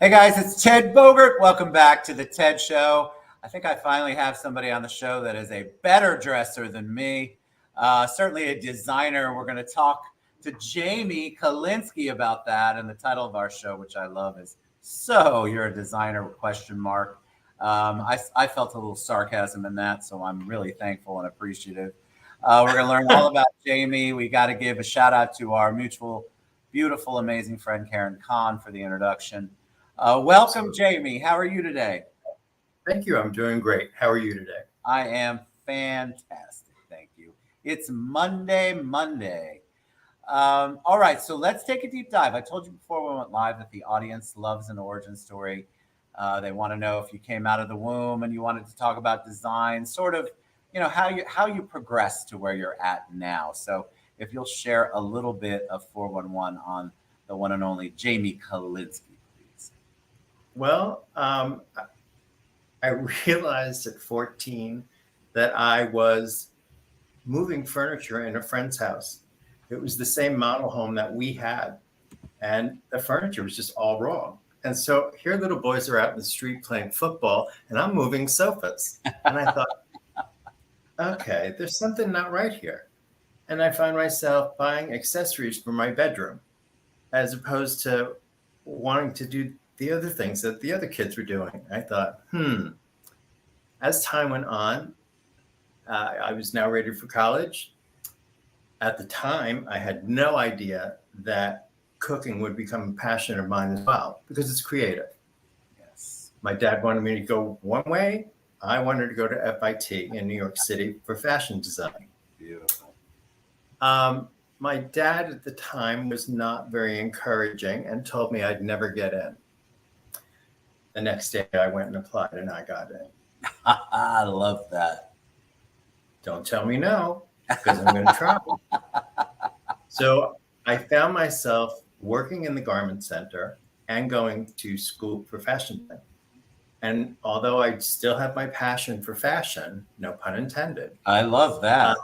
Hey guys, it's Ted Bogert. Welcome back to the Ted Show. I think I finally have somebody on the show that is a better dresser than me. Certainly a designer. We're going to talk to Jamie Kalinsky about that. And the title of our show, which I love, is "So You're a Designer?" Question mark. I felt a little sarcasm in that, so I'm really thankful and appreciative. We're going to learn all about Jamie. We got to give a shout out to our mutual, beautiful, amazing friend Kahn for the introduction. Welcome, Jamie. How are you today? Thank you. I'm doing great. How are you today? I am fantastic. Thank you. It's Monday. All right, so let's take a deep dive. I told you before we went live that the audience loves an origin story. They want to know if you came out of the womb and you wanted to talk about design, sort of, how you progressed to where you're at now. So if you'll share a little bit of 411 on the one and only Jamie Kalinsky. Well, I realized at 14 that I was moving furniture in a friend's house. It was the same model home that we had, and the furniture was just all wrong. And so here little boys are out in the street playing football, and I'm moving sofas. And I thought, okay, there's something not right here. And I find myself buying accessories for my bedroom as opposed to wanting to do the other things that the other kids were doing. I thought, As time went on, I was now ready for college. At the time, I had no idea that cooking would become a passion of mine as well, because it's creative. Yes. My dad wanted me to go one way. I wanted to go to FIT in New York City for fashion design. Beautiful. My dad at the time was not very encouraging and told me I'd never get in. The next day I went and applied and I got in. I love that. Don't tell me no, because I'm going to try. So I found myself working in the garment center and going to school for fashion. And although I still have my passion for fashion, no pun intended. I love that.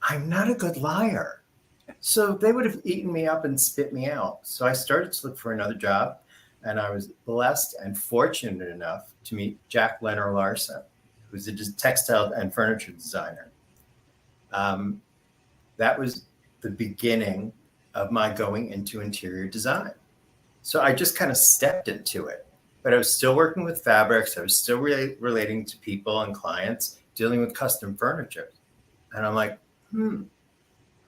I'm not a good liar. So they would have eaten me up and spit me out. So I started to look for another job. And I was blessed and fortunate enough to meet Jack Leonard Larson, who's a textile and furniture designer. That was the beginning of my going into interior design. So I just kind of stepped into it, but I was still working with fabrics. I was still relating to people and clients, dealing with custom furniture. And I'm like, I'm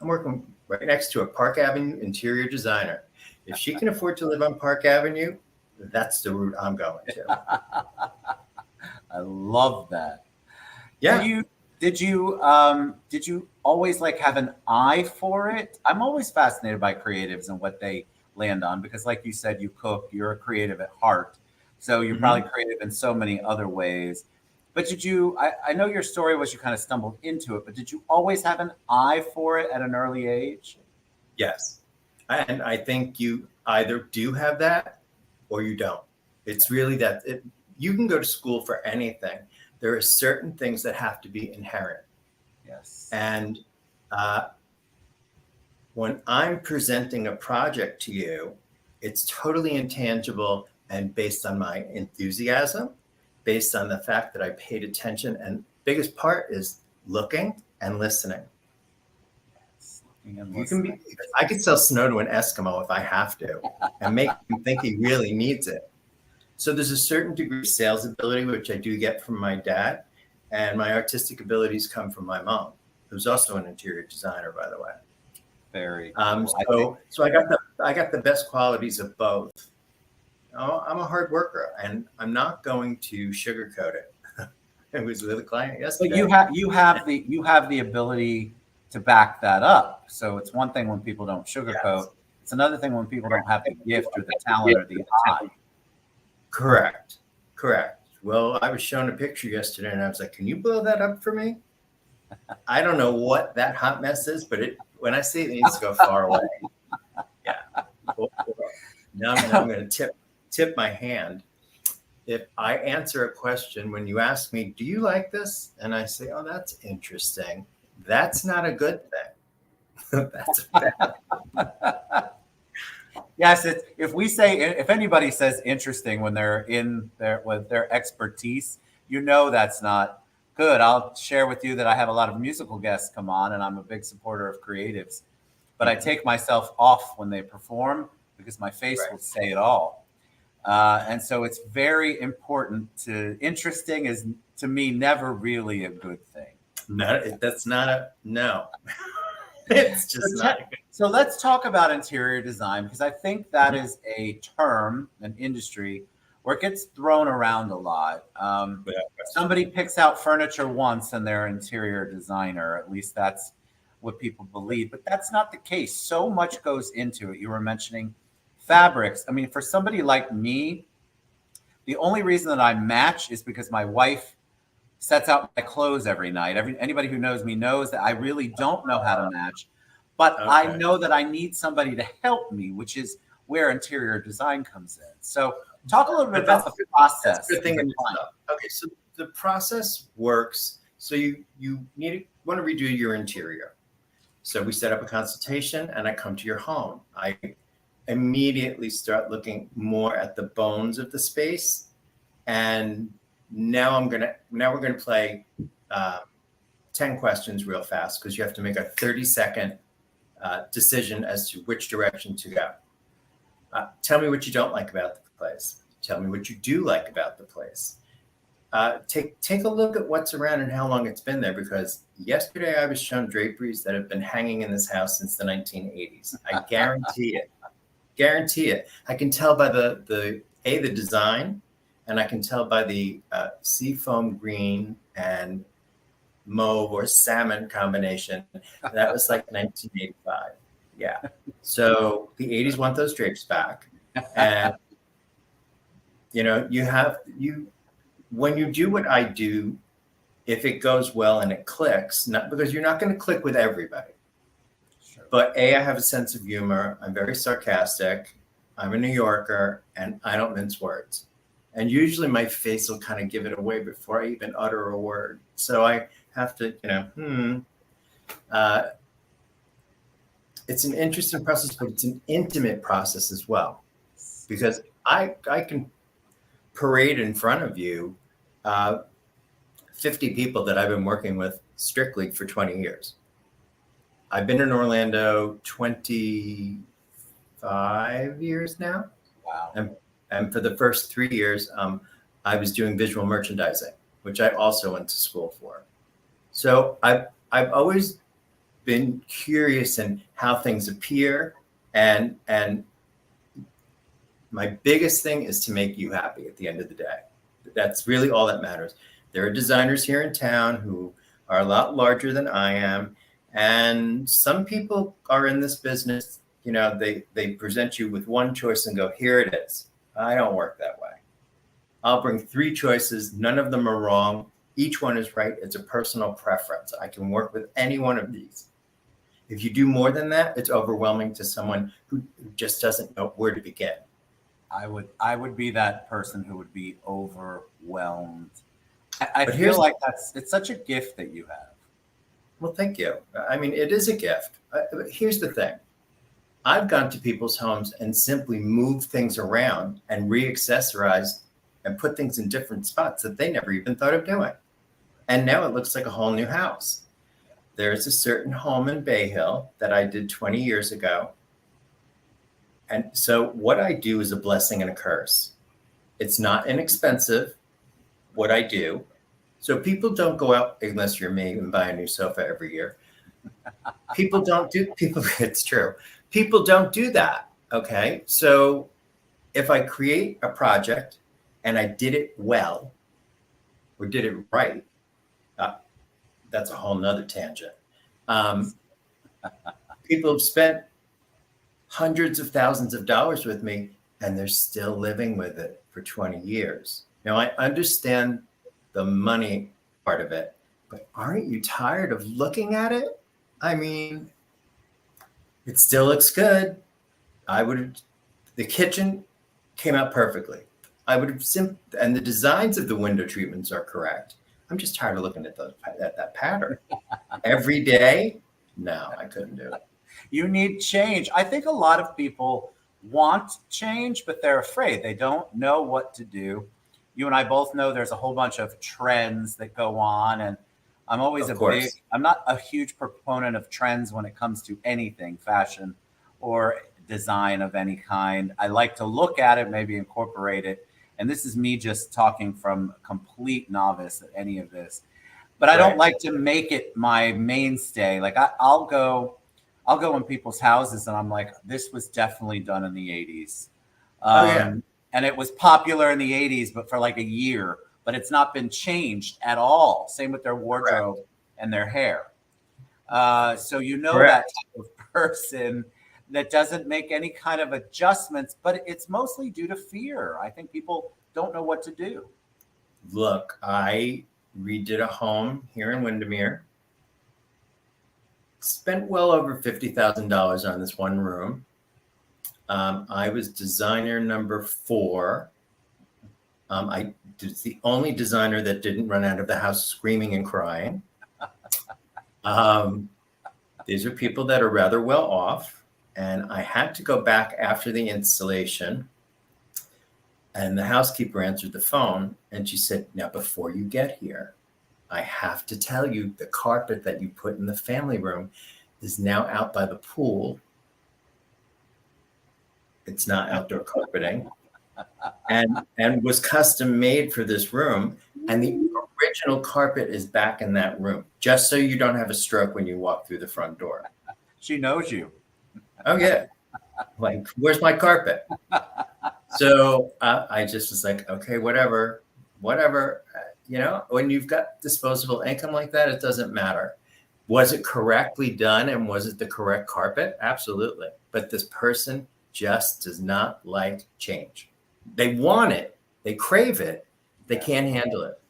working right next to a Park Avenue interior designer. If she can afford to live on Park Avenue, that's the route I'm going to. I love that. Yeah. Did you always have an eye for it? I'm always fascinated by creatives and what they land on, because like you said, you cook, you're a creative at heart. So you're probably creative in so many other ways. But I know your story was you kind of stumbled into it, but did you always have an eye for it at an early age? Yes. And I think you either do have that or you don't. It's really that you can go to school for anything. There are certain things that have to be inherent. Yes. And when I'm presenting a project to you, it's totally intangible and based on my enthusiasm, based on the fact that I paid attention. And biggest part is looking and listening. I could sell snow to an Eskimo if I have to and make him think he really needs it. So there's a certain degree of sales ability, which I do get from my dad. And my artistic abilities come from my mom, who's also an interior designer, by the way. Very. So I got the best qualities of both. I'm a hard worker, and I'm not going to sugarcoat it. It was with a client yesterday. But you have the ability to back that up. So it's one thing when people don't sugarcoat. Yes. It's another thing when people don't have the gift or the talent or the eye. Correct. Well, I was shown a picture yesterday and I was like, can you blow that up for me? I don't know what that hot mess is, but when I see it needs to go far away. Yeah. Now I'm going to tip my hand. If I answer a question, when you ask me, do you like this? And I say, oh, that's interesting. That's not a good thing. That's bad. Yes, if we say, if anybody says interesting when they're in their with their expertise, you know that's not good. I'll share with you that I have a lot of musical guests come on, and I'm a big supporter of creatives. But I Mhm. take myself off when they perform because my face will Right. say it all. And so it's very important to interesting is to me never really a good thing. No, that's not a no. It's So, just not a good. so let's talk about interior design because I think that Mhm. is a term, an industry where it gets thrown around a lot. Without question. Somebody picks out furniture once and they're an interior designer. At least that's what people believe, but that's not the case. So much goes into it. You were mentioning fabrics. I mean, for somebody like me, the only reason that I match is because my wife sets out my clothes every night. Anybody who knows me knows that I really don't know how to match, but I Okay. know that I need somebody to help me, which is where interior design comes in. So, talk a little bit But about the that's a process good as thing a in client. itself. Okay, so the process works. So you want to redo your interior. So we set up a consultation, and I come to your home. I immediately start looking more at the bones of the space, and now we're gonna play 10 questions real fast because you have to make a 30-second decision as to which direction to go. Tell me what you don't like about the place. Tell me what you do like about the place. Take a look at what's around and how long it's been there, because yesterday I was shown draperies that have been hanging in this house since the 1980s. I guarantee it. Guarantee it. I can tell by the design, and I can tell by the seafoam green and mauve or salmon combination. That was like 1985. Yeah. So the 80s want those drapes back, and you when you do what I do, if it goes well and it clicks, not because you're not going to click with everybody, Sure. but A, I have a sense of humor. I'm very sarcastic. I'm a New Yorker, and I don't mince words. And usually my face will kind of give it away before I even utter a word. So I have to, uh, it's an interesting process, but it's an intimate process as well, because I can parade in front of you uh, 50 people that I've been working with strictly for 20 years. I've been in Orlando 25 years now. Wow. And for the first 3 years, I was doing visual merchandising, which I also went to school for. So I've always been curious in how things appear, and my biggest thing is to make you happy at the end of the day. That's really all that matters. There are designers here in town who are a lot larger than I am, and some people are in this business. They present you with one choice and go, here it is. I don't work that way. I'll bring three choices. None of them are wrong. Each one is right. It's a personal preference. I can work with any one of these. If you do more than that, it's overwhelming to someone who just doesn't know where to begin. I would be that person who would be overwhelmed. I But feel like it's such a gift that you have. well, thank you. I mean, it is a gift. Here's the thing. I've gone to people's homes and simply moved things around and re-accessorized and put things in different spots that they never even thought of doing. And now it looks like a whole new house. There's a certain home in Bay Hill that I did 20 years ago. And so what I do is a blessing and a curse. It's not inexpensive, what I do. So people don't go out, unless you're me, and buy a new sofa every year. It's true. People don't do that. Okay. So if I create a project and I did it well or did it right, uh, that's a whole nother tangent. Um, People have spent hundreds of thousands of dollars with me, and they're still living with it for 20 years. Now, I understand the money part of it, but aren't you tired of looking at it? I mean, it still looks good. The kitchen came out perfectly. And the designs of the window treatments are correct. I'm just tired of looking at that pattern every day. No, I couldn't do it. You need change. I think a lot of people want change, but they're afraid. They don't know what to do. You and I both know there's a whole bunch of trends that go on. And I'm always Of course. I'm not a huge proponent of trends when it comes to anything, fashion or design of any kind. I like to look at it, maybe incorporate it. And this is me just talking from complete novice at any of this. But I don't Right. like to make it my mainstay. Like I'll go in people's houses and I'm like, this was definitely done in the 80s. Oh yeah. And it was popular in the 80s, but for like a year, but it's not been changed at all. Same with their Correct. wardrobe and their hair. So you know that Correct. type of person that doesn't make any kind of adjustments, but it's mostly due to fear. I think people don't know what to do. Look, I redid a home here in Windermere. Spent well over $50,000 on this one room. I was designer number 4. I was the only designer that didn't run out of the house screaming and crying. These are people that are rather well off. And I had to go back after the installation. And the housekeeper answered the phone and she said, now, before you get here, I have to tell you the carpet that you put in the family room is now out by the pool. It's not outdoor carpeting and was custom made for this room. And the original carpet is back in that room, just so you don't have a stroke when you walk through the front door. She knows you. Oh, yeah. Like, where's my carpet? So I just was like, okay, whatever. When you've got disposable income like that, it doesn't matter. Was it correctly done and was it the correct carpet? Absolutely. But this person just does not like change. They want it. They crave it. They can't handle it.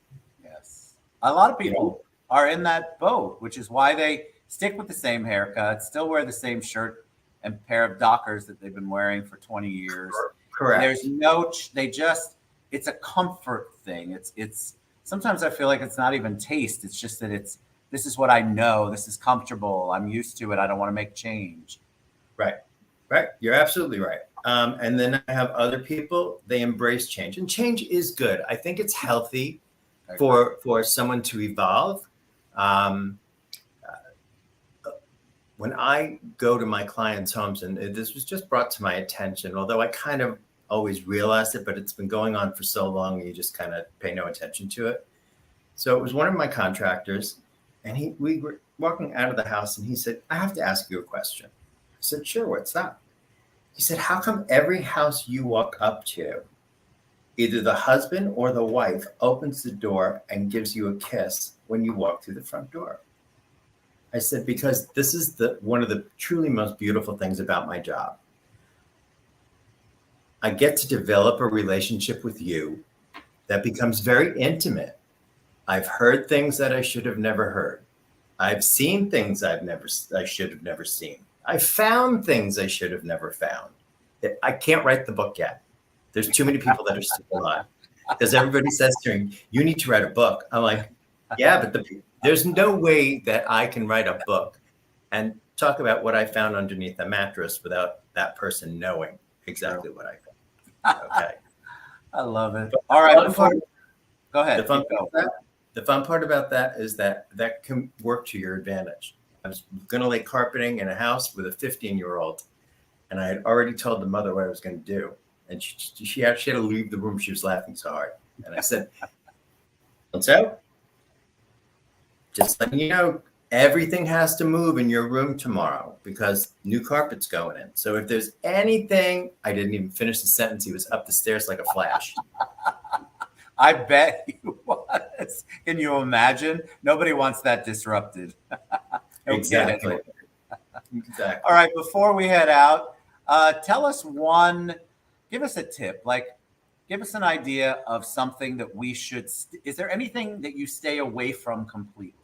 Yes. A lot of people are in that boat, which is why they stick with the same haircut, still wear the same shirt and pair of Dockers that they've been wearing for 20 years. Correct. There's it's a comfort thing. It's sometimes I feel like it's not even taste. It's just that this is what I know. This is comfortable. I'm used to it. I don't want to make change. Right. You're absolutely right. And then I have other people, they embrace change, and change is good. I think it's healthy for someone to evolve. When I go to my clients' homes, and this was just brought to my attention, although I kind of always realized it, but it's been going on for so long, you just kind of pay no attention to it. So it was one of my contractors, and we were walking out of the house, and he said, I have to ask you a question. I said, sure, what's that? He said, how come every house you walk up to, either the husband or the wife opens the door and gives you a kiss when you walk through the front door? I said, because this is one of the truly most beautiful things about my job. I get to develop a relationship with you that becomes very intimate. I've heard things that I should have never heard. I've seen things I should have never seen. I found things I should have never found. I can't write the book yet. There's too many people that are still alive. Because everybody says to me, you need to write a book. I'm like, yeah, but there's no way that I can write a book and talk about what I found underneath the mattress without that person knowing exactly what I found. Okay. I love it. All right. Go ahead. The fun part about that is that can work to your advantage. I was going to lay carpeting in a house with a 15-year-old, and I had already told the mother what I was going to do. And she had to leave the room. She was laughing so hard. And I said, so just letting you know, everything has to move in your room tomorrow because new carpet's going in. So if there's anything, I didn't even finish the sentence. He was up the stairs like a flash. I bet he was. Can you imagine? Nobody wants that disrupted. Exactly. All right. Before we head out, give us a tip. Give us an idea of something that we should. Is there anything that you stay away from completely?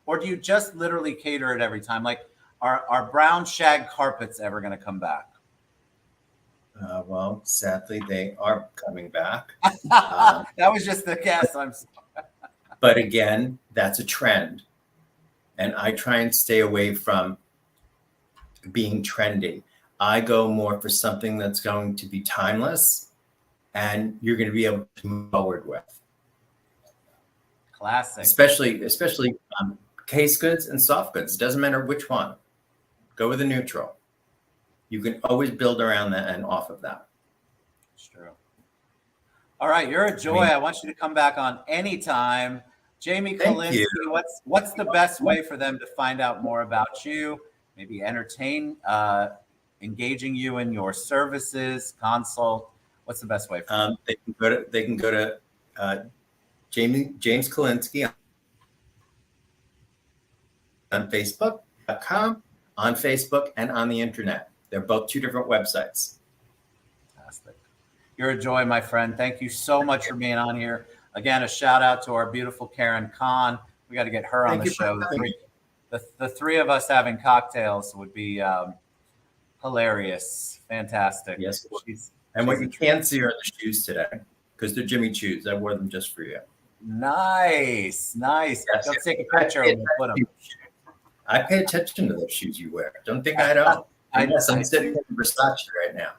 Or do you just literally cater it every time? Like, are brown shag carpets ever going to come back? Well, sadly, they are coming back. That was just the guess. I'm sorry. But again, that's a trend. And I try and stay away from being trendy. I go more for something that's going to be timeless and you're going to be able to move forward with. Classic. Especially case goods and soft goods. It doesn't matter which one. Go with a neutral. You can always build around that and off of that. It's true. All right, you're a joy. I want you to come back on anytime. Jamie Kalinsky, what's the best way for them to find out more about you? Maybe entertain, engaging you in your services, consult. What's the best way for them? They can go to James Kalinsky on Facebook.com, on Facebook, and on the internet. They're both two different websites. Fantastic. You're a joy, my friend. Thank you so much for being on here. Again, a shout out to our beautiful Karen Kahn. We got to get her on the show. The three of us having cocktails would be hilarious. Fantastic. Yes. And what you can't see are the shoes today because they're Jimmy Choos. I wore them just for you. Nice. Yes, let's take a picture and we'll put them. I pay attention to those shoes you wear. Don't think I don't. I'm sitting in Versace right now.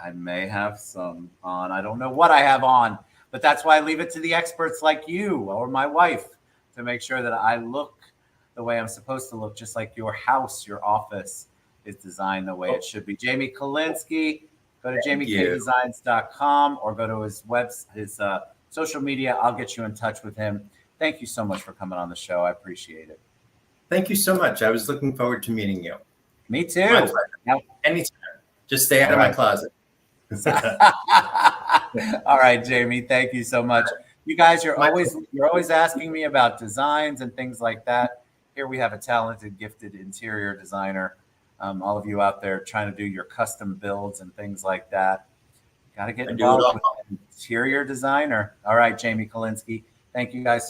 I may have some on. I don't know what I have on, but that's why I leave it to the experts like you or my wife to make sure that I look the way I'm supposed to look, just like your house, your office is designed the way it should be. Jamie Kalinsky, go to jamiekdesigns.com or go to his social media. I'll get you in touch with him. Thank you so much for coming on the show. I appreciate it. Thank you so much. I was looking forward to meeting you. Me too. Anytime. Just stay out of my closet. All right, Jamie. Thank you so much. You guys, you're always asking me about designs and things like that. Here we have a talented, gifted interior designer. All of you out there trying to do your custom builds and things like that. Got to get involved with an interior designer. All right, Jamie Kalinsky. Thank you guys so much.